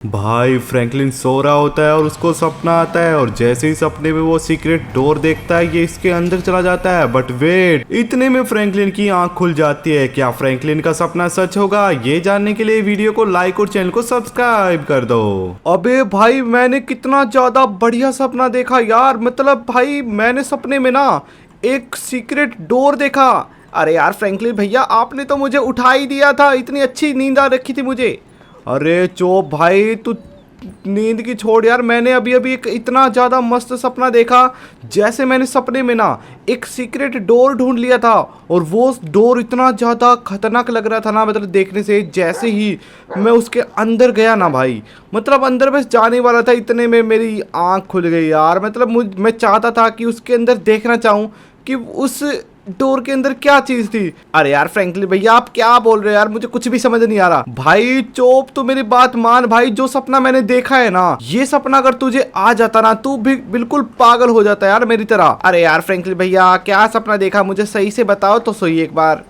भाई फ्रैंकलिन सो रहा होता है और उसको सपना आता है और जैसे ही सपने में वो सीक्रेट डोर देखता है ये इसके अंदर चला जाता है। बट वेट, इतने में फ्रैंकलिन की आंख खुल जाती है। क्या फ्रैंकलिन का सपना सच होगा? ये जानने के लिए वीडियो को लाइक और चैनल को सब्सक्राइब कर दो। अबे भाई, मैंने कितना ज्यादा बढ़िया सपना देखा यार। मतलब भाई, मैंने सपने में ना एक सीक्रेट डोर देखा। अरे यार फ्रैंकलिन भैया, आपने तो मुझे उठा ही दिया था, इतनी अच्छी नींद आ रखी थी मुझे। अरे चुप भाई, तू नींद की छोड़ यार। मैंने अभी अभी एक इतना ज़्यादा मस्त सपना देखा। जैसे मैंने सपने में ना एक सीक्रेट डोर ढूंढ लिया था और वो डोर इतना ज़्यादा खतरनाक लग रहा था ना, मतलब देखने से। जैसे ही मैं उसके अंदर गया ना भाई, मतलब अंदर बस जाने वाला था, इतने में मेरी आँख खुल गई यार। मतलब मैं चाहता था कि उसके अंदर देखना चाहूँ कि उस डोर के अंदर क्या चीज थी। अरे यार फ्रैंकलिन भैया, आप क्या बोल रहे हो यार? मुझे कुछ भी समझ नहीं आ रहा। भाई चोप, तो मेरी बात मान भाई। जो सपना मैंने देखा है ना, ये सपना अगर तुझे आ जाता ना, तू भी बिल्कुल पागल हो जाता यार मेरी तरह। अरे यार फ्रैंकलिन भैया, क्या सपना देखा? मुझे सही से बताओ तो सही एक बार।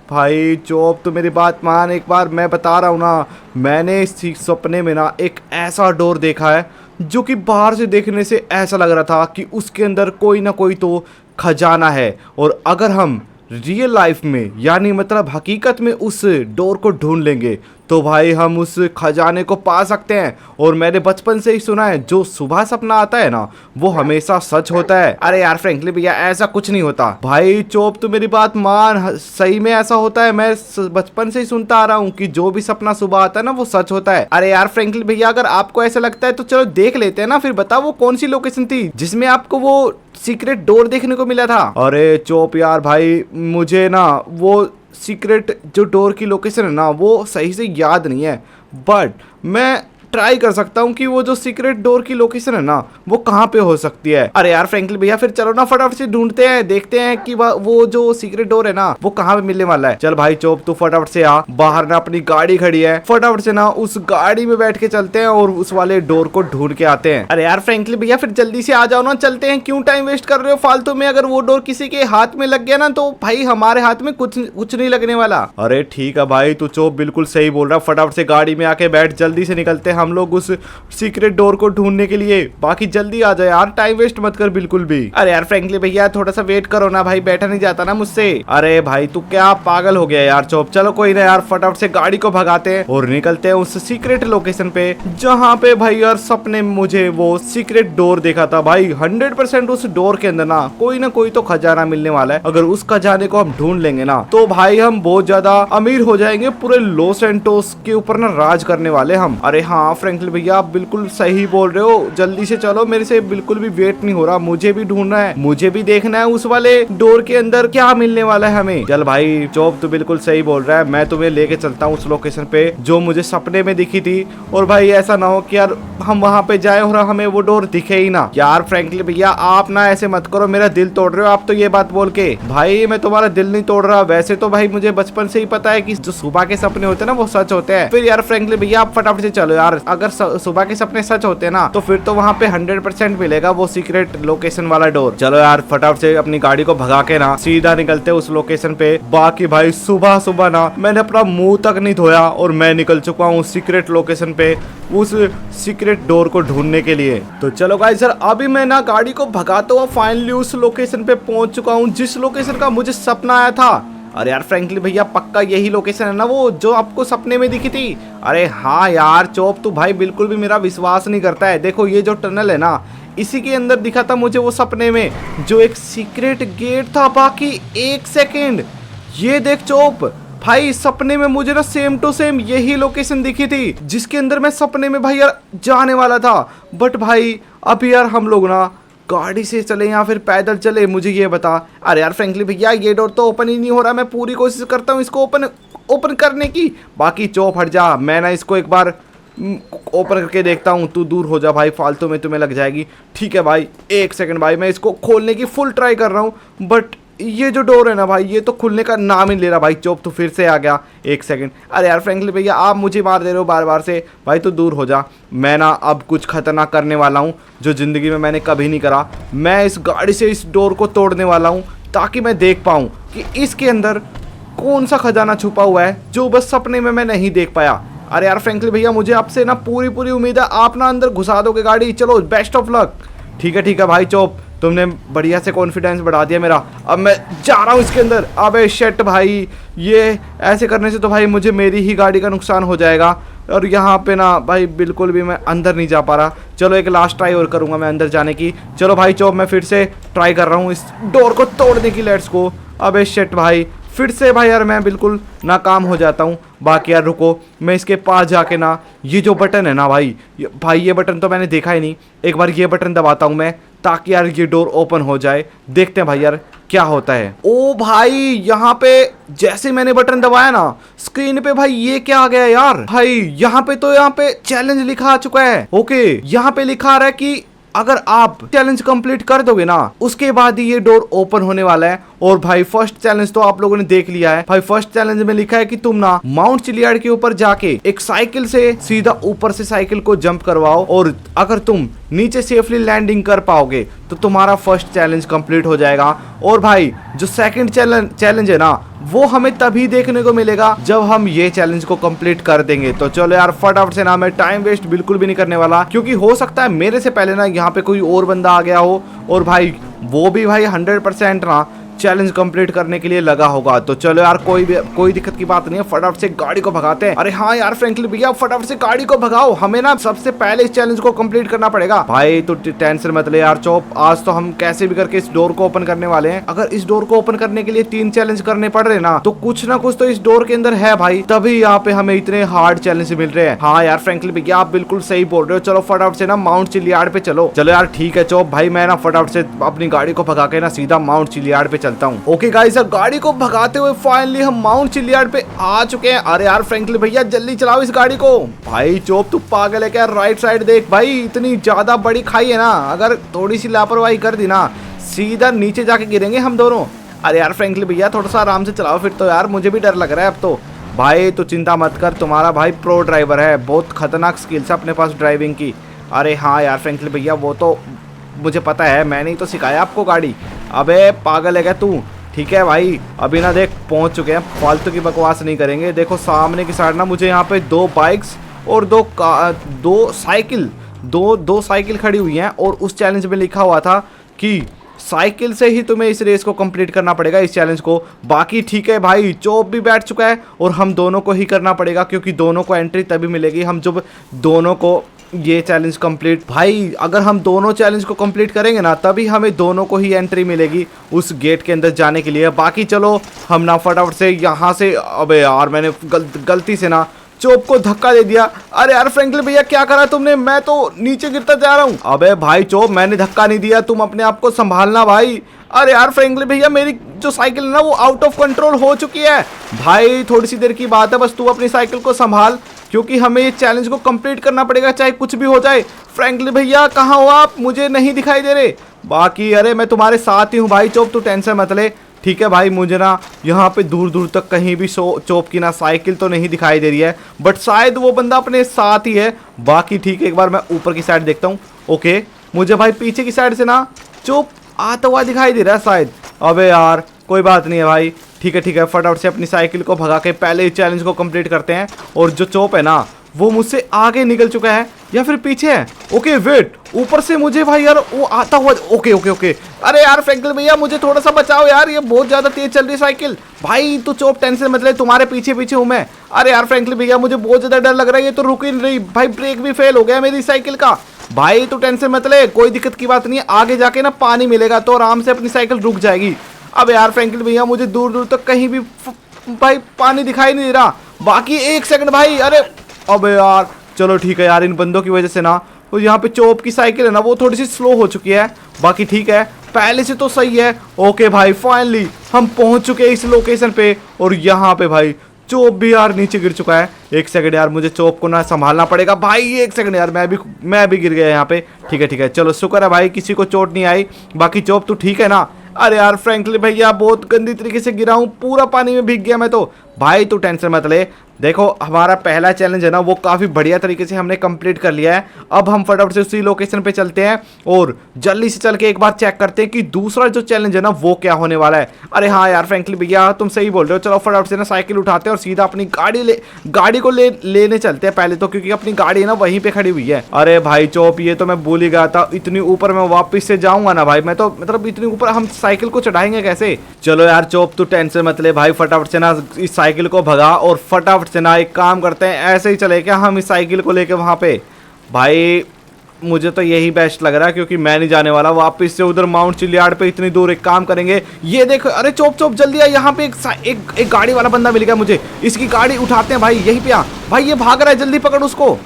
भाई चोप, तो मेरी बात मान एक बार। मैं बता रहा हूँ ना, मैंने इस सपने में ना एक ऐसा डोर देखा है जो कि बाहर से देखने से ऐसा लग रहा था कि उसके अंदर कोई ना कोई तो खजाना है। और अगर हम रियल लाइफ में, यानी मतलब हकीकत में उस डोर को ढूंढ लेंगे तो भाई हम उस खजाने को पा सकते हैं। और मैंने बचपन से ही सुना है, जो सुबह सपना आता है ना, वो हमेशा सच होता है। अरे यार फ्रैंकलिन भैया, ऐसा कुछ नहीं होता। भाई चोप, तो मेरी बात मान, सही में ऐसा होता है। मैं बचपन से ही सुनता आ रहा हूँ कि जो भी सपना सुबह आता है ना, वो सच होता है। अरे यार फ्रैंकलिन भैया, अगर आपको ऐसा लगता है तो चलो देख लेते हैं ना। फिर बताओ वो कौन सी लोकेशन थी जिसमें आपको वो सीक्रेट डोर देखने को मिला था? अरे चोप यार भाई, मुझे ना वो सीक्रेट जो डोर की लोकेशन है ना, वो सही से याद नहीं है। बट मैं ट्राई कर सकता हूँ कि वो जो सीक्रेट डोर की लोकेशन है ना, वो कहाँ पे हो सकती है। अरे यार फ्रैंकलिन भैया, फिर चलो ना फटाफट से ढूंढते हैं, देखते हैं कि वो जो सीक्रेट डोर है ना, वो कहाँ पे मिलने वाला है। चल भाई चोप, तू फटाफट से आ। बाहर ना अपनी गाड़ी खड़ी है, फटाफट से ना उस गाड़ी में बैठ के चलते हैं और उस वाले डोर को ढूंढ के आते हैं। अरे यार फ्रैंकलिन भैया, फिर जल्दी से आ जाओ ना, चलते हैं। क्यों टाइम वेस्ट कर रहे हो फालतू में? अगर वो डोर किसी के हाथ में लग गया ना, तो भाई हमारे हाथ में कुछ नहीं लगने वाला। अरे ठीक है भाई, तू चोप बिल्कुल सही बोल रहा। फटाफट से गाड़ी में आके बैठ, जल्दी से निकलते हैं हम लोग उस सीक्रेट डोर को ढूंढने के लिए। बाकी जल्दी आ जाए यार, टाइम वेस्ट मत कर बिल्कुल भी। अरे यार फ्रैंकलिन भैया, थोड़ा सा वेट करो ना भाई, बैठा नहीं जाता ना मुझसे। अरे भाई तू क्या पागल हो गया यार चोप। चलो कोई ना यार, फटाफट से गाड़ी को भगाते हैं और निकलते हैं उस सीक्रेट लोकेशन पे, जहाँ पे भाई यार सपने में मुझे वो सीक्रेट डोर देखा था। भाई 100% उस डोर के अंदर ना कोई तो खजाना मिलने वाला है। अगर उस खजाने को हम ढूंढ लेंगे ना, तो भाई हम बहुत ज्यादा अमीर हो जाएंगे। पूरे लॉस एंटोस के ऊपर ना राज करने वाले हम। अरे हाँ फ्रैंकलिन भैया, आप बिल्कुल सही बोल रहे हो। जल्दी से चलो, मेरे से बिल्कुल भी वेट नहीं हो रहा। मुझे भी ढूंढना है, मुझे भी देखना है उस वाले डोर के अंदर क्या मिलने वाला है हमें। चल भाई चोप, तू बिल्कुल सही बोल रहा है। मैं तुम्हें लेके चलता हूँ उस लोकेशन पे जो मुझे सपने में दिखी थी। और भाई ऐसा ना हो कि यार हम वहाँ पे जाए और हमें वो डोर दिखे ही ना। यार फ्रैंकलिन भैया, आप ना ऐसे मत करो, मेरा दिल तोड़ रहे हो आप तो ये बात बोल के। भाई मैं तुम्हारा दिल नहीं तोड़ रहा। वैसे तो भाई मुझे बचपन से ही पता है कि जो सुबह के सपने होते हैं ना, वो सच होते हैं। फिर यार फ्रैंकलिन भैया, आप फटाफट से चलो यार। अगर सुबह के सपने सच होते हैं ना, तो फिर तो वहाँ पे 100% मिलेगा वो सीक्रेट लोकेशन वाला डोर। चलो यार फटाफट से अपनी गाड़ी को भगा के ना सीधा निकलते उस लोकेशन पे। बाकी भाई सुबह सुबह ना मैंने अपना मुंह तक नहीं धोया और मैं निकल चुका हूँ सीक्रेट लोकेशन पे, उस सीक्रेट डोर को ढूंढने के लिए। तो चलो गाइस सर, अभी मैं ना गाड़ी को भगाता हुआ फाइनली उस लोकेशन पे पहुंच चुका हूँ जिस लोकेशन का मुझे सपना आया था। अरे यार फ्रैंकलिन भैया, पक्का यही लोकेशन है ना वो जो आपको सपने में दिखी थी? अरे हाँ यार चोप, तू भाई बिल्कुल भी मेरा विश्वास नहीं करता है। देखो ये जो टनल है ना, इसी के अंदर दिखा था मुझे वो सपने में जो एक सीक्रेट गेट था। बाकी एक सेकेंड, ये देख चोप भाई, सपने में मुझे ना सेम टू सेम यही लोकेशन दिखी थी जिसके अंदर मैं सपने में भाई यार जाने वाला था। बट भाई अभी यार हम लोग ना गाड़ी से चले या फिर पैदल चले, मुझे ये बता। अरे यार फ्रैंकलिन भैया, ये डोर तो ओपन ही नहीं हो रहा। मैं पूरी कोशिश करता हूँ इसको ओपन करने की। बाकी चौप हट जा, मैं ना इसको एक बार ओपन करके देखता हूँ। तू दूर हो जा भाई, फालतू में तुम्हें लग जाएगी। ठीक है भाई, एक सेकंड भाई, मैं इसको खोलने की फुल ट्राई कर रहा हूँ। बट ये जो डोर है ना भाई, ये तो खुलने का नाम ही ले रहा। भाई चोप, तो फिर से आ गया। एक सेकंड। अरे यार फ्रैंकलिन भैया, आप मुझे मार दे रहे हो बार बार से। भाई तो दूर हो जा। मैं ना अब कुछ खतरनाक करने वाला हूँ जो ज़िंदगी में मैंने कभी नहीं करा। मैं इस गाड़ी से इस डोर को तोड़ने वाला हूँ ताकि मैं देख पाऊँ कि इसके अंदर कौन सा खजाना छुपा हुआ है जो बस सपने में मैं नहीं देख पाया। अरे यार फ्रैंकलिन भैया मुझे आपसे ना पूरी पूरी उम्मीद है, आप ना अंदर घुसा दोगे गाड़ी। चलो बेस्ट ऑफ लक। ठीक है भाई चोप, तुमने बढ़िया से कॉन्फिडेंस बढ़ा दिया मेरा। अब मैं जा रहा हूँ इसके अंदर। अबे शिट भाई, ये ऐसे करने से तो भाई मुझे मेरी ही गाड़ी का नुकसान हो जाएगा। और यहाँ पे ना भाई बिल्कुल भी मैं अंदर नहीं जा पा रहा। चलो एक लास्ट ट्राई और करूँगा मैं अंदर जाने की। चलो भाई चोप, मैं फिर से ट्राई कर रहा हूँ इस डोर को तोड़ने की। Let's go. अबे शिट भाई, फिर से भाई यार मैं बिल्कुल नाकाम हो जाता हूँ। बाकी यार रुको, मैं इसके पास जाके ना ये जो बटन है ना भाई ये बटन तो मैंने देखा ही नहीं। एक बार ये बटन दबाता हूँ मैं, ताकि यार ये डोर ओपन हो जाए। देखते हैं भाई यार क्या होता है। ओ भाई, यहाँ पे जैसे मैंने बटन दबाया ना स्क्रीन पे भाई ये क्या आ गया यार। भाई यहाँ पे चैलेंज लिखा आ चुका है। ओके, यहाँ पे लिखा आ रहा है कि अगर आप चैलेंज कंप्लीट कर दोगे ना उसके बाद ही ये डोर ओपन होने वाला है। और भाई फर्स्ट चैलेंज तो आप लोगों ने देख लिया है। भाई फर्स्ट चैलेंज में लिखा है कि तुम ना माउंट चिलियार्ड के ऊपर जाके एक साइकिल से सीधा ऊपर से साइकिल को जंप करवाओ, और अगर तुम नीचे सेफली लैंडिंग कर पाओगे तो तुम्हारा फर्स्ट चैलेंज कंप्लीट हो जाएगा। और भाई जो सेकंड चैलेंज है ना वो हमें तभी देखने को मिलेगा जब हम ये चैलेंज को कंप्लीट कर देंगे। तो चलो यार फटाफट से ना, मैं टाइम वेस्ट बिल्कुल भी नहीं करने वाला, क्योंकि हो सकता है मेरे से पहले ना यहाँ पे कोई और बंदा आ गया हो और भाई वो भी भाई 100% ना चैलेंज कंप्लीट करने के लिए लगा होगा। तो चलो यार कोई दिक्कत की बात नहीं है, फटाफट से गाड़ी को भगाते हैं। अरे हाँ यार फ्रैंकलिन भैया, फटाफट से गाड़ी को भगाओ, हमें ना सबसे पहले इस चैलेंज को कंप्लीट करना पड़ेगा। भाई तो टेंशन मत ले यार चोप, आज तो हम कैसे भी करके इस डोर को ओपन करने वाले हैं। अगर इस डोर को ओपन करने के लिए 3 चैलेंज करने पड़ रहे ना, तो कुछ ना कुछ तो इस डोर के अंदर है भाई, तभी यहाँ पे हमें इतने हार्ड चैलेंज मिल रहे हैं। हाँ यार फ्रैंकलिन भैया आप बिल्कुल सही बोल रहे हो। चलो फटाफट से ना माउंट चिलियार्ड पे चलो। चलो यार ठीक है चोप भाई, मैं ना फटाफट से अपनी गाड़ी को भगा के ना सीधा माउंट चिलियार्ड पे चलता हूँ। ओके गाइस, गाड़ी को भगाते हुए फाइनली हम माउंट चिलियार्ड पे आ चुके हैं। अरे यार फ्रैंकलिन भैया जल्दी चलाओ इस गाड़ी को। भाई चोप तू पागल है क्या, राइट साइड देख भाई, इतनी ज्यादा बड़ी खाई है ना, अगर थोड़ी सी लापरवाही कर दी ना सीधा नीचे जाके गिरेंगे हम दोनों। अरे यार फ्रैंकलिन भैया थोड़ा सा आराम से चलाओ फिर तो यार, मुझे भी डर लग रहा है अब तो। भाई तो चिंता मत कर, तुम्हारा भाई प्रो ड्राइवर है, बहुत खतरनाक स्किल्स है अपने पास ड्राइविंग की। अरे हाँ यार फ्रैंकलिन भैया वो तो मुझे पता है, मैंने ही तो सिखाया आपको गाड़ी। अबे पागल है क्या तू। ठीक है भाई, अभी ना देख पहुंच चुके हैं, फालतू की बकवास नहीं करेंगे। देखो सामने की साइड ना मुझे यहाँ पे 2 बाइक्स और 2 साइकिल खड़ी हुई हैं, और उस चैलेंज में लिखा हुआ था कि साइकिल से ही तुम्हें इस रेस को कंप्लीट करना पड़ेगा, इस चैलेंज को। बाकी ठीक है भाई, चोप भी बैठ चुका है और हम दोनों को ही करना पड़ेगा, क्योंकि दोनों को एंट्री तभी मिलेगी हम जब दोनों को ये चैलेंज कंप्लीट। भाई अगर हम दोनों चैलेंज को कंप्लीट करेंगे ना तभी हमें दोनों को ही एंट्री मिलेगी उस गेट के अंदर जाने के लिए। बाकी चलो हम ना फटाफट से यहाँ से, अबे यार मैंने गलती से ना चोप को धक्का दे दिया। अरे यार फ्रैंकलिन भैया क्या करा तुमने, मैं तो नीचे गिरता जा रहा हूँ। अबे भाई चोप मैंने धक्का नहीं दिया, तुम अपने आप को संभालना भाई। अरे यार फ्रैंकलिन भैया मेरी जो साइकिल है ना वो आउट ऑफ कंट्रोल हो चुकी है। भाई थोड़ी सी देर की बात है, बस तू अपनी साइकिल को संभाल, क्योंकि हमें ये चैलेंज को कंप्लीट करना पड़ेगा चाहे कुछ भी हो जाए। फ्रैंकलिन भैया कहाँ हो आप, मुझे नहीं दिखाई दे रहे। बाकी अरे मैं तुम्हारे साथ ही हूँ भाई चोप, तू टेंशन मत ले। ठीक है भाई, मुझे ना यहाँ पे दूर दूर तक कहीं भी चोप की ना साइकिल तो नहीं दिखाई दे रही है, बट शायद वो बंदा अपने साथ ही है। बाकी ठीक है, एक बार मैं ऊपर की साइड देखता हूँ। ओके, मुझे भाई पीछे की साइड से ना चोप आता हुआ दिखाई दे रहा है शायद। अबे यार कोई बात नहीं है भाई, ठीक है फटाफट से अपनी साइकिल को भगा के पहले इस चैलेंज को कंप्लीट करते हैं। और जो चोप है ना वो मुझसे आगे निकल चुका है या फिर पीछे है। ओके वेट, ऊपर से मुझे भाई यार वो आता हुआ। ओके अरे यार फ्रैंकलिन भैया मुझे थोड़ा सा बचाओ यार, ये बहुत ज्यादा तेज चल रही है साइकिल। भाई तो चोप टेंशन मत ले, तुम्हारे पीछे पीछे हूँ मैं। अरे यार फ्रैंकलिन भैया मुझे बहुत ज्यादा डर लग रहा है, ये तो रुक ही नहीं रही भाई, ब्रेक भी फेल हो गया मेरी साइकिल का। भाई तो टेंशन मत ले, कोई दिक्कत की बात नहीं है, आगे जाके ना पानी मिलेगा तो आराम से अपनी साइकिल रुक जाएगी। अब यार फ्रैंकलिन भैया मुझे दूर दूर तक कहीं भी भाई पानी दिखाई नहीं दे रहा। बाकी 1 सेकंड भाई, अरे अबे यार चलो ठीक है यार, इन बंदों की वजह से ना तो यहाँ पे चोप की साइकिल है ना वो थोड़ी सी स्लो हो चुकी है। बाकी ठीक है, पहले से तो सही है। ओके भाई फाइनली हम पहुंच चुके हैं इस लोकेशन पे, और यहाँ पे भाई चोप भी यार नीचे गिर चुका है। 1 सेकंड यार, मुझे चोप को ना संभालना पड़ेगा भाई। 1 सेकंड यार, मैं भी गिर गया यहाँ पे। ठीक है चलो शुक्र है भाई किसी को चोट नहीं आई। बाकी चोप तू ठीक है ना। अरे यार फ्रैंकलिन भैया बहुत गंदी तरीके से गिरा हूँ, पूरा पानी में भीग गया मैं तो। भाई तू टेंशन मत ले, देखो हमारा पहला चैलेंज है ना वो काफ़ी बढ़िया तरीके से हमने कंप्लीट कर लिया है। अब हम फटाफट से उसी लोकेशन पे चलते हैं और जल्दी से चल के एक बार चेक करते हैं कि दूसरा जो चैलेंज है ना वो क्या होने वाला है। अरे हाँ यार फ्रैंकलिन भैया तुम सही बोल रहे हो। चलो फटाफट से ना साइकिल उठाते हैं और सीधा अपनी गाड़ी को लेने चलते हैं पहले तो, क्योंकि अपनी गाड़ी है ना वहीं पे खड़ी हुई है। अरे भाई चोप ये तो मैं भूल ही गया था, इतनी ऊपर मैं वापस से जाऊंगा ना भाई, मैं तो मतलब इतनी ऊपर हम साइकिल को चढ़ाएंगे कैसे। चलो यार चोप तू टेंशन मत ले भाई, फटाफट से ना इस साइकिल को भगा और फटाफट से ना एक काम करते हैं, ऐसे ही चले क्या हम इस साइकिल को लेके वहां पे। भाई मुझे तो यही बेस्ट लग रहा है क्योंकि मैं नहीं जाने वाला वापस से उधर माउंट चिलियार्ड पे इतनी दूर। एक काम करेंगे, ये देखो, अरे चोप चोप जल्दी आ, यहाँ पे एक गाड़ी वाला बंदा मिल गया मुझे, इसकी गाड़ी उठाते हैं भाई। यहीं पे आ भाई, ये भाग रहा है, जल्दी पकड़ उसको।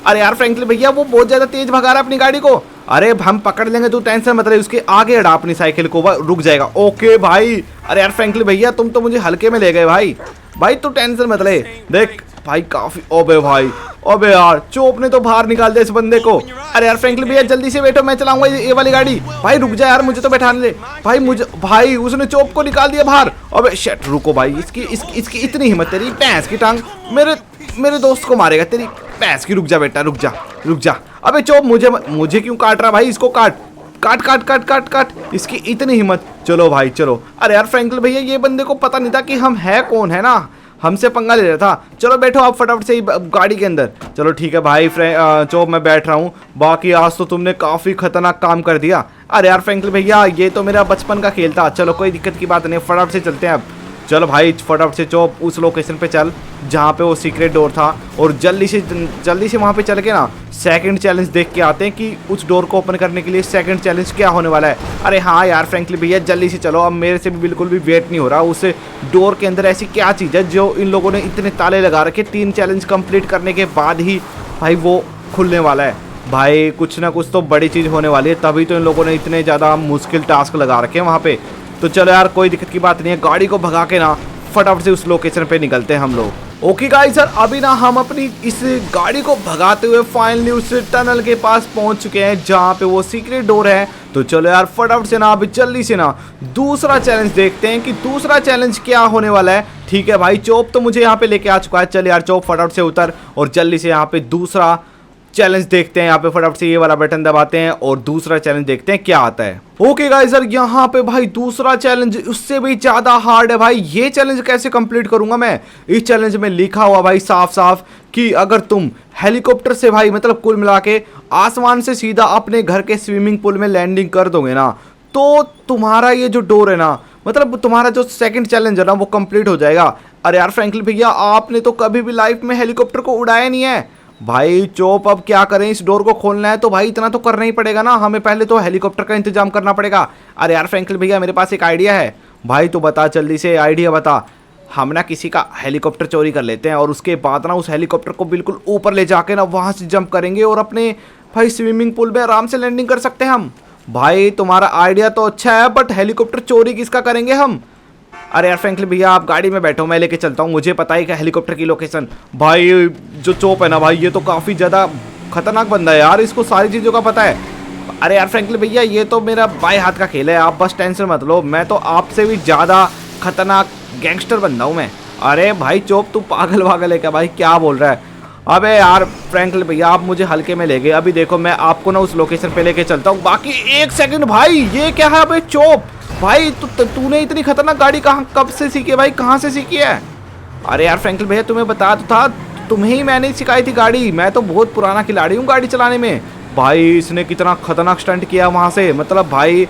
अरे यार फ्रैंकलिन भैया वो बहुत ज्यादा तेज भगा रहा है अपनी गाड़ी को। अरे हम पकड़ लेंगे, तू टेंशन मत ले, उसके आगे अड़ा अपनी साइकिल को, रुक जाएगा। ओके भाई। अरे यार फ्रैंकलिन भैया तुम तो मुझे हल्के में ले गए भाई तू टेंशन मत ले। देख भाई काफी, ओबे भाई, ओबे यार चोप ने तो बाहर निकाल दिया इस बंदे को। अरे यार फ्रैंकलिन भैया जल्दी से बैठो, मैं चलाऊंगा ये वाली गाड़ी। भाई रुक जा यार, मुझे तो बैठाने दे भाई। भाई उसने चोप को निकाल दिया बाहर। अबे शिट, रुको भाई, इसकी इतनी हिम्मत, तेरी भैंस की टांग मेरे दोस्त को मारेगा, तेरी भैंस की। रुक जा बेटा, रुक जा। अबे चोप मुझे क्यों काट रहा भाई, इसको काट, इसकी इतनी हिम्मत। चलो भाई चलो। अरे यार फ्रैंकलिन भैया ये बंदे को पता नहीं था कि हम है कौन, है ना, हमसे पंगा ले रहा था। चलो बैठो आप फटाफट से गाड़ी के अंदर। चलो ठीक है भाई चोप मैं बैठ रहा हूँ। बाकी आज तो तुमने काफ़ी खतरनाक काम कर दिया। अरे यार फ्रैंकलिन भैया ये तो मेरा बचपन का खेल था। चलो कोई दिक्कत की बात नहीं, फटाफट से चलते हैं अब। चलो भाई फटाफट से चोप उस लोकेशन पे चल जहाँ पे वो सीक्रेट डोर था और जल्दी से वहाँ पे चल के ना सेकंड चैलेंज देख के आते हैं कि उस डोर को ओपन करने के लिए सेकंड चैलेंज क्या होने वाला है। अरे हाँ यार फ्रैंकलिन भैया जल्दी से चलो, अब मेरे से भी बिल्कुल भी वेट नहीं हो रहा। उस डोर के अंदर ऐसी क्या चीज़ है जो इन लोगों ने इतने ताले लगा रखे, 3 चैलेंज कंप्लीट करने के बाद ही भाई वो खुलने वाला है। भाई कुछ ना कुछ तो बड़ी चीज़ होने वाली है, तभी तो इन लोगों ने इतने ज़्यादा मुश्किल टास्क लगा रखे हैं वहाँ पे। तो चलो यार कोई दिक्कत की बात नहीं है, गाड़ी को भगा के ना फटाफट से उस लोकेशन पे निकलते हैं हम लोग। ओके गाइस सर, अभी ना हम अपनी इस गाड़ी को भगाते हुए फाइनली उस टनल के पास पहुंच चुके हैं जहां पे वो सीक्रेट डोर है। तो चलो यार फटाफट से ना अभी जल्दी से ना दूसरा चैलेंज देखते हैं कि दूसरा चैलेंज क्या होने वाला है। ठीक है भाई चोप तो मुझे यहाँ पे लेके आ चुका है। चल यार चोप फटाफट से उतर और जल्दी से यहाँ पे दूसरा चैलेंज देखते हैं। यहाँ पे फटाफट से ये वाला बटन दबाते हैं और दूसरा चैलेंज देखते हैं क्या आता है। ओके गाइस सर, यहाँ पे भाई दूसरा चैलेंज उससे भी ज्यादा हार्ड है भाई। ये चैलेंज कैसे कंप्लीट करूंगा मैं। इस चैलेंज में लिखा हुआ भाई साफ साफ कि अगर तुम हेलीकॉप्टर से भाई मतलब कुल मिला के आसमान से सीधा अपने घर के स्विमिंग पूल में लैंडिंग कर दोगे ना, तो तुम्हारा ये जो डोर है ना, मतलब तुम्हारा जो सेकंड चैलेंज है ना वो कंप्लीट हो जाएगा। अरे यार फ्रैंकलिन भैया आपने तो कभी भी लाइफ में हेलीकॉप्टर को उड़ाया नहीं है। भाई चोप अब क्या करें, इस डोर को खोलना है तो भाई इतना तो करना ही पड़ेगा ना, हमें पहले तो हेलीकॉप्टर का इंतजाम करना पड़ेगा। अरे यार फ्रैंकलिन भैया मेरे पास एक आइडिया है। भाई तो बता जल्दी से आइडिया बता। हम ना किसी का हेलीकॉप्टर चोरी कर लेते हैं और उसके बाद ना उस हेलीकॉप्टर को बिल्कुल ऊपर ले जाके ना वहाँ से जंप करेंगे और अपने भाई स्विमिंग पूल में आराम से लैंडिंग कर सकते हैं हम। भाई तुम्हारा आइडिया तो अच्छा है बट हेलीकॉप्टर चोरी किसका करेंगे हम। अरे यार फ्रैंकलिन भैया आप गाड़ी में बैठो, मैं लेके चलता हूँ, मुझे पता है कि हेलीकॉप्टर की लोकेशन। भाई जो चोप है ना भाई ये तो काफ़ी ज़्यादा खतरनाक बंदा है यार, इसको सारी चीज़ों का पता है। अरे यार फ्रैंकलिन भैया ये तो मेरा बाएं हाथ का खेल है, आप बस टेंशन मत लो, मैं तो आपसे भी ज़्यादा खतरनाक गैंगस्टर बंदा हूँ मैं। अरे भाई चोप तू पागल वागल है क्या भाई, क्या बोल रहा है। अबे यार फ्रैंकलिन भैया आप मुझे हल्के में ले गए। अभी देखो मैं आपको ना उस लोकेशन पे लेके चलता हूँ। बाकी एक सेकंड भाई, ये क्या है भाई चोप, भाई तूने इतनी खतरनाक गाड़ी कब से सीखी है भाई, कहाँ से सीखी है। अरे यार फ्रैंकलिन भैया तुम्हें बता तो था, तुम्हें ही मैंने सिखाई थी गाड़ी, मैं तो बहुत पुराना खिलाड़ी हूँ गाड़ी चलाने में। भाई इसने कितना खतरनाक स्टंट किया वहाँ से, मतलब भाई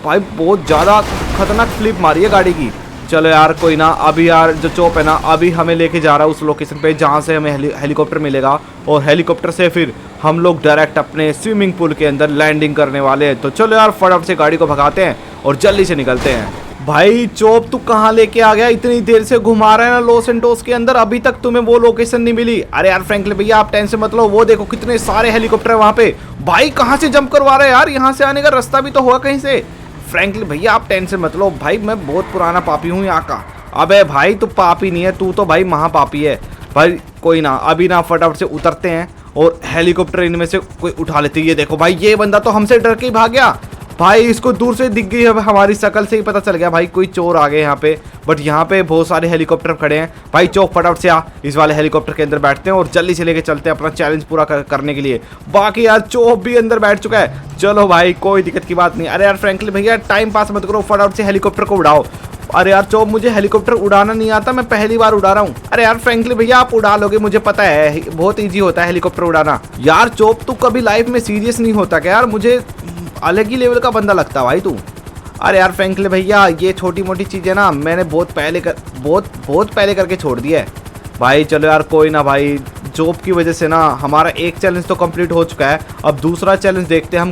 बहुत ज़्यादा खतरनाक फ्लिप मारी है गाड़ी की। चलो यार कोई ना, अभी यार जो चोप है ना अभी हमें लेके जा रहा है उस लोकेशन पे जहाँ से हमें हेलीकॉप्टर मिलेगा और हेलीकॉप्टर से फिर हम लोग डायरेक्ट अपने स्विमिंग पूल के अंदर लैंडिंग करने वाले हैं। तो चलो यार फटाफट से गाड़ी को भगाते हैं और जल्दी से निकलते हैं। भाई चोप तू कहाँ लेके आ गया, इतनी देर से घुमा रहा है ना लॉस एंटोस के अंदर, अभी तक तुम्हें वो लोकेशन नहीं मिली। अरे यार फ्रैंकलिन भैया आप टेंशन मत लो, वो देखो कितने सारे हेलीकॉप्टर है वहाँ पे। भाई कहाँ से जंप करवा रहे हैं यार, यहाँ से आने का रास्ता भी तो होगा कहीं से। फ्रैंकलिन भैया आप टेंशन मत लो भाई, मैं बहुत पुराना पापी हूँ यहाँ का। अबे भाई तू पापी नहीं है, तू तो भाई महापापी है भाई। कोई ना, अभी ना फटाफट से उतरते हैं और हेलीकॉप्टर इनमें से कोई उठा लेते हैं। ये देखो भाई ये बंदा तो हमसे डर के ही भाग गया। भाई इसको दूर से दिख गई है, हमारी शक्ल से ही पता चल गया भाई कोई चोर आ गए यहाँ पे। बट यहाँ पे बहुत सारे हेलीकॉप्टर खड़े हैं भाई। चौक फटाफट से आ, इस वाले हेलीकॉप्टर के अंदर बैठते हैं और जल्दी से लेके चलते हैं अपना चैलेंज पूरा करने के लिए। बाकी यार चौक भी अंदर बैठ चुका है। चलो भाई कोई दिक्कत की बात नहीं। अरे यार फ्रैंकलिन भैया टाइम पास मत करो, फटाफट से हेलीकॉप्टर को उड़ाओ। अरे यार चौक मुझे हेलीकॉप्टर उड़ाना नहीं आता, मैं पहली बार उड़ा रहा हूँ। अरे यार फ्रैंकलिन भैया आप उड़ा लोगे, मुझे पता है बहुत ईजी होता है हेलीकॉप्टर उड़ाना। यार चौक तू कभी लाइफ में सीरियस नहीं होता क्या यार, मुझे अलग ही लेवल का बंदा लगता है भाई तू। अरे यार फ्रैंकलिन भैया ये छोटी मोटी चीज़ें ना मैंने बहुत पहले करके छोड़ दिया है भाई। चलो यार कोई ना भाई, जॉब की वजह से ना हमारा एक चैलेंज तो कंप्लीट हो चुका है। अब दूसरा चैलेंज देखते हैं हम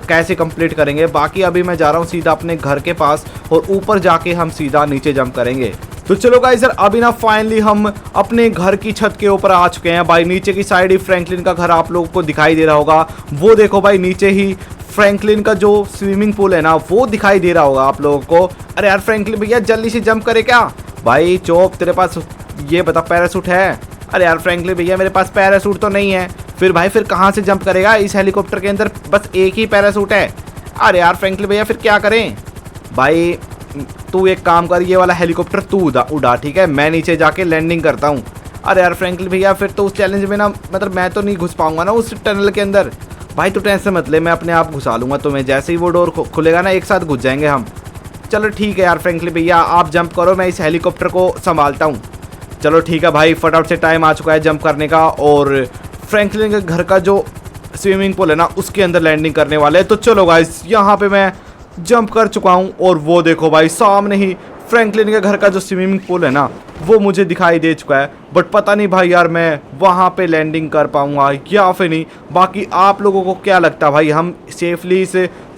कैसे कंप्लीट करेंगे। बाकी अभी मैं जा रहा हूँ सीधा अपने घर के पास और ऊपर जाके हम सीधा नीचे जंप करेंगे। तो चलो गाइस यार अभी ना फाइनली हम अपने घर की छत के ऊपर आ चुके हैं भाई। नीचे की साइड ही फ्रैंकलिन का घर आप लोगों को दिखाई दे रहा होगा, वो देखो भाई नीचे ही फ्रैंकलिन का जो स्विमिंग पूल है ना वो दिखाई दे रहा होगा आप लोगों को। अरे यार फ्रैंकलिन भैया जल्दी से जंप करे क्या भाई। चौक तेरे पास ये बता पैराशूट है? अरे यार फ्रैंकलिन भैया मेरे पास पैराशूट तो नहीं है। फिर कहाँ से जंप करेगा, इस हेलीकॉप्टर के अंदर बस एक ही पैराशूट है। अरे यार फ्रैंकलिन भैया फिर क्या करें भाई। तू एक काम कर, ये वाला हेलीकॉप्टर तू उड़ा ठीक है, मैं नीचे जाके लैंडिंग करता हूँ। अरे यार फ्रैंकलिन भैया फिर तो उस चैलेंज में ना मतलब मैं तो नहीं घुस पाऊंगा ना उस टनल के अंदर। भाई तू टेंशन मत ले, मैं अपने आप घुसा लूँगा तुम्हें, जैसे ही वो डोर खुलेगा ना एक साथ घुस जाएंगे हम। चलो ठीक है यार फ्रैंकलिन भैया आप जंप करो, मैं इस हेलीकॉप्टर को संभालता हूँ। चलो ठीक है भाई फटाफट से टाइम आ चुका है जंप करने का और फ्रैंकलिन के घर का जो स्विमिंग पूल है ना उसके अंदर लैंडिंग करने वाले हैं। तो चलो गाइस यहाँ पे मैं जंप कर चुका हूँ और वो देखो भाई सामने ही फ्रैंकलिन के घर का जो स्विमिंग पूल है ना वो मुझे दिखाई दे चुका है। बट पता नहीं भाई यार मैं वहाँ पे लैंडिंग कर पाऊँगा या फिर नहीं। बाकी आप लोगों को क्या लगता है भाई हम सेफली इस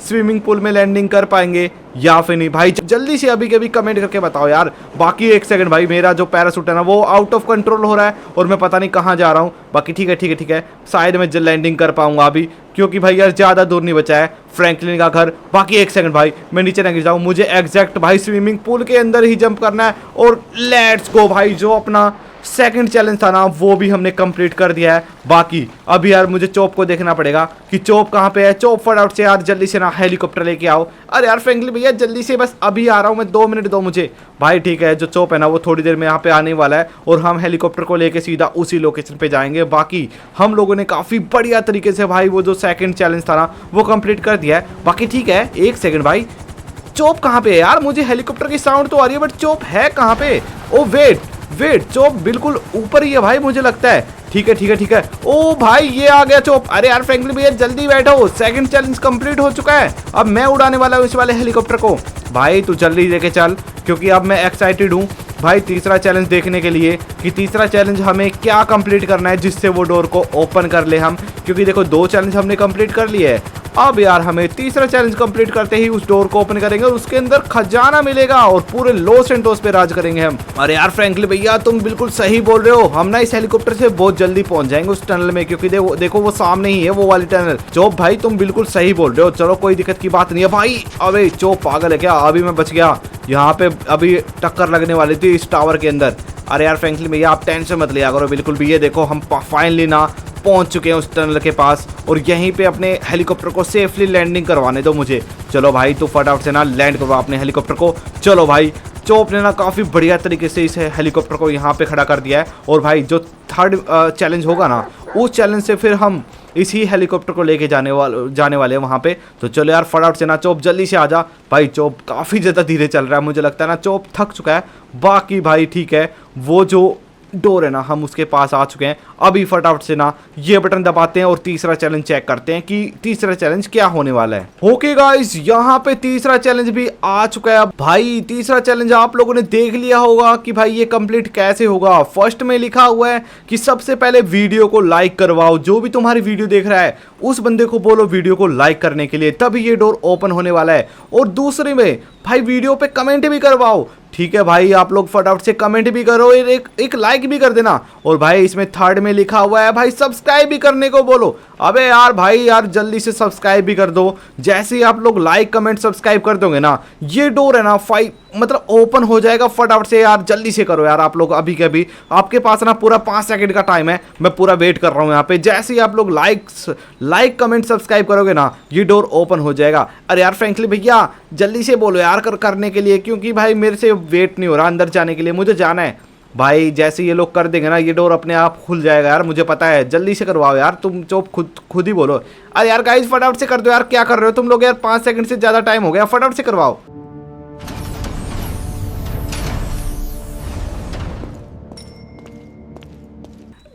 स्विमिंग पूल में लैंडिंग कर पाएंगे या फिर नहीं? भाई जल्दी से अभी कभी कमेंट करके बताओ यार। बाकी एक सेकंड भाई, मेरा जो पैराशूट है ना वो आउट ऑफ कंट्रोल हो रहा है और मैं पता नहीं कहाँ जा रहा हूँ। बाकी ठीक है शायद मैं लैंडिंग कर पाऊंगा अभी, क्योंकि भाई यार ज़्यादा दूर नहीं बचा है फ्रैंकलिन का घर। बाकी एक सेकंड भाई मैं नीचे ना गिर जाऊँ, मुझे एग्जैक्ट भाई स्विमिंग पूल के अंदर ही जंप करना है। और लेट्स गो भाई, जो अपना सेकंड चैलेंज था ना वो भी हमने कंप्लीट कर दिया है। बाकी अभी यार मुझे चौप को देखना पड़ेगा कि चौप कहाँ पे है। चौप फटाफट से यार जल्दी से ना हेलीकॉप्टर लेके आओ। अरे यार फ्रैंकलिन भैया जल्दी से, बस अभी आ रहा हूँ मैं, 2 मिनट दो मुझे। भाई ठीक है, जो चौप है ना वो थोड़ी देर में यहाँ पे आने वाला है और हम हेलीकॉप्टर को लेके सीधा उसी लोकेशन पे जाएंगे। बाकी हम लोगों ने काफ़ी बढ़िया तरीके से भाई वो जो सेकंड चैलेंज था ना वो कंप्लीट कर दिया है। बाकी ठीक है, एक सेकंड भाई, चौप कहाँ पे है यार? मुझे हेलीकॉप्टर की साउंड तो आ रही है बट चौप है कहाँ पे? ओ वेट, चौप बिल्कुल ऊपर ही है भाई मुझे लगता है। ठीक है। ओ भाई ये आ गया चौप। अरे यार फ्रैंकलिन भैया जल्दी बैठो, सेकंड चैलेंज कंप्लीट हो चुका है। अब मैं उड़ाने वाला हूँ इस वाले हेलीकॉप्टर को। भाई तू जल्दी लेके चल, क्योंकि अब मैं एक्साइटेड हूँ भाई तीसरा चैलेंज देखने के लिए कि तीसरा चैलेंज हमें क्या कंप्लीट करना है जिससे वो डोर को ओपन कर ले हम। क्योंकि देखो 2 चैलेंज हमने कंप्लीट कर लिए है, अब यार हमें तीसरा चैलेंज कंप्लीट करते ही उस डोर को ओपन करेंगे और उसके अंदर खजाना मिलेगा और पूरे लॉस एंटोस पे राज करेंगे हम। अरे यार फ्रैंकलिन भैया तुम बिल्कुल सही बोल रहे हो, हम ना इस हेलीकॉप्टर से बहुत जल्दी पहुंच जाएंगे उस टनल में, क्योंकि देखो वो सामने ही है वो वाली टनल। चौप भाई तुम बिल्कुल सही बोल रहे हो, चलो कोई दिक्कत की बात नहीं है भाई। अबे चौप पागल है क्या? अभी मैं बच गया, यहाँ पे अभी टक्कर लगने वाली थी इस टावर के अंदर। अरे यार फ्रैंकलिन भैया आप टेंशन मत लिया करो बिल्कुल भी। ये देखो हम फाइनली ना पहुंच चुके हैं उस टनल के पास और यहीं पे अपने हेलीकॉप्टर को सेफली लैंडिंग करवाने दो मुझे। चलो भाई तो फटाफट से ना लैंड करवा अपने हेलीकॉप्टर को। चलो भाई चौप ने ना काफ़ी बढ़िया तरीके से इस हेलीकॉप्टर को यहाँ पे खड़ा कर दिया है। और भाई जो थर्ड चैलेंज होगा ना उस चैलेंज से फिर हम इसी हेलीकॉप्टर को लेके जाने वाले हैं वहाँ पे। तो चलो यार फटाफट से ना चौप जल्दी से आ जा। भाई चौप काफ़ी ज़्यादा धीरे चल रहा है, मुझे लगता है ना चौप थक चुका है। बाकी भाई ठीक है, वो जो डोर है ना हम उसके पास आ चुके हैं। अभी फटाफट से ना ये बटन दबाते हैं और तीसरा चैलेंज चेक करते हैं कि तीसरा चैलेंज क्या होने वाला है। ओके गाइस यहाँ पे तीसरा चैलेंज भी आ चुका है। भाई तीसरा चैलेंज आप लोगों ने देख लिया होगा कि भाई ये कंप्लीट कैसे होगा। फर्स्ट में लिखा हुआ है कि सबसे पहले वीडियो को लाइक करवाओ, जो भी तुम्हारी वीडियो देख रहा है उस बंदे को बोलो वीडियो को लाइक करने के लिए, तभी ये डोर ओपन होने वाला है। और दूसरे में भाई वीडियो पे कमेंट भी करवाओ। ठीक है भाई आप लोग फटाफट से कमेंट भी करो, एक लाइक भी कर देना। और भाई इसमें थर्ड में लिखा हुआ है भाई सब्सक्राइब भी करने को बोलो। अबे यार भाई यार जल्दी से सब्सक्राइब भी कर दो। जैसे ही आप लोग लाइक कमेंट सब्सक्राइब कर दोगे ना ये डोर है ना मतलब ओपन हो जाएगा फटाफट से यार, जल्दी से करो यार आप लोग अभी के अभी। आपके पास ना पूरा 5 सेकंड का टाइम है, मैं पूरा वेट कर रहा हूँ यहाँ पे। जैसे ही आप लोग लाइक कमेंट सब्सक्राइब करोगे ना, ये डोर ओपन हो जाएगा। अरे यार फ्रैंकलिन भैया जल्दी से बोलो यार करने के लिए, क्योंकि भाई मेरे से वेट नहीं हो रहा अंदर जाने के लिए, मुझे जाना है भाई। जैसे ये लोग कर देंगे ना, ये डोर अपने आप खुल जाएगा यार, मुझे पता है। जल्दी से करवाओ यार, तुम चुप खुद ही बोलो। अरे यार गाइस फटाफट से कर दो यार, क्या कर रहे हो तुम लोग यार, 5 सेकंड से ज़्यादा टाइम हो गया, फटाफट से करवाओ।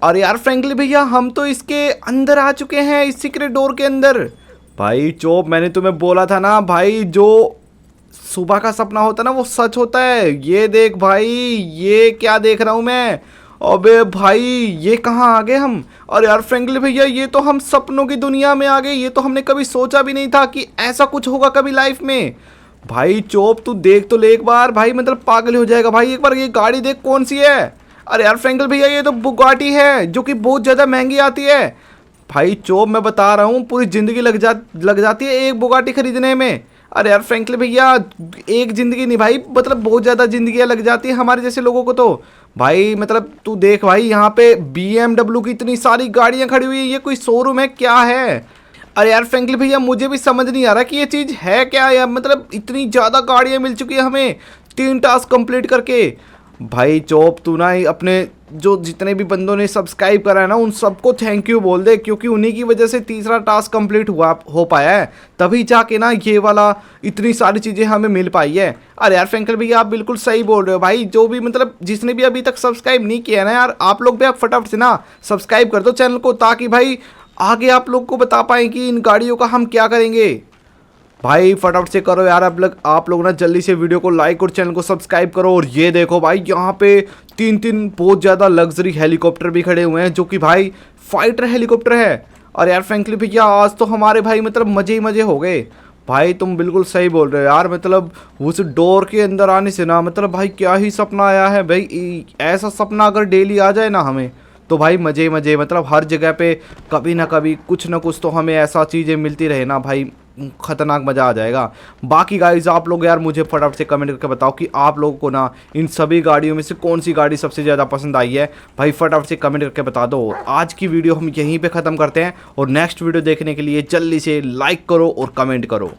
अरे यार फ्रैंकलिन भैया हम तो इसके अंदर आ चुके हैं, इस सीक्रेट डोर के अंदर। भाई चोप मैंने तुम्हें बोला था ना भाई, जो सुबह का सपना होता है ना वो सच होता है। ये देख भाई, ये क्या देख रहा हूँ मैं। अबे भाई ये कहाँ आ गए हम। और यार फ्रैंकलिन भैया ये तो हम सपनों की दुनिया में आ गए, ये तो हमने कभी सोचा भी नहीं था कि ऐसा कुछ होगा कभी लाइफ में। भाई चोप तू देख तो ले एक बार भाई, मतलब पागल हो जाएगा भाई। एक बार ये गाड़ी देख कौन सी है। अरे यार फ्रैंकलिन भैया ये तो बुगाटी है, जो कि बहुत ज़्यादा महंगी आती है। भाई चोप मैं बता रहा हूँ पूरी ज़िंदगी लग जाती है एक बुगाटी खरीदने में। अरे यार फ्रैंकलिन भैया एक ज़िंदगी नहीं भाई, मतलब बहुत ज़्यादा ज़िंदगियाँ लग जाती है हमारे जैसे लोगों को तो। भाई मतलब तू देख भाई, यहाँ पे BMW की इतनी सारी गाड़ियाँ खड़ी हुई है, ये कोई शोरूम है क्या है। अरे यार फ्रैंकलिन भैया मुझे भी समझ नहीं आ रहा कि ये चीज़ है क्या यार, मतलब इतनी ज़्यादा गाड़ियाँ मिल चुकी है हमें 3 टास्क कंप्लीट करके। भाई चोप तू ना अपने जो जितने भी बंदों ने सब्सक्राइब करा है ना उन सबको थैंक यू बोल दे, क्योंकि उन्हीं की वजह से तीसरा टास्क कंप्लीट हो पाया है, तभी जाके ना ये वाला इतनी सारी चीज़ें हमें मिल पाई है। अरे यार फ्रैंकलिन भैया आप बिल्कुल सही बोल रहे हो भाई, जो भी मतलब जिसने भी अभी तक सब्सक्राइब नहीं किया है ना यार, आप लोग भी आप फटाफट से ना सब्सक्राइब कर दो चैनल को, ताकि भाई आगे आप लोग को बता पाएँ कि इन गाड़ियों का हम क्या करेंगे। भाई फटाफट से करो यार, आप लोग ना जल्दी से वीडियो को लाइक और चैनल को सब्सक्राइब करो। और ये देखो भाई यहाँ पे 3 बहुत ज़्यादा लग्जरी हेलीकॉप्टर भी खड़े हुए हैं, जो कि भाई फाइटर हेलीकॉप्टर है। और यार फ्रैंकलिन भैया आज तो हमारे भाई मतलब मज़े ही मज़े हो गए। भाई तुम बिल्कुल सही बोल रहे हो यार, मतलब उस डोर के अंदर आने से ना मतलब भाई क्या ही सपना आया है भाई। ऐसा सपना अगर डेली आ जाए ना हमें, तो भाई मज़े ही मज़े, मतलब हर जगह पे कभी ना कभी कुछ ना कुछ तो हमें ऐसा चीज़ें मिलती रहे ना भाई, खतरनाक मज़ा आ जाएगा। बाकी गाइज आप लोग यार मुझे फटाफट से कमेंट करके बताओ कि आप लोगों को ना इन सभी गाड़ियों में से कौन सी गाड़ी सबसे ज़्यादा पसंद आई है। भाई फटाफट से कमेंट करके बता दो। आज की वीडियो हम यहीं पे ख़त्म करते हैं, और नेक्स्ट वीडियो देखने के लिए जल्दी से लाइक करो और कमेंट करो।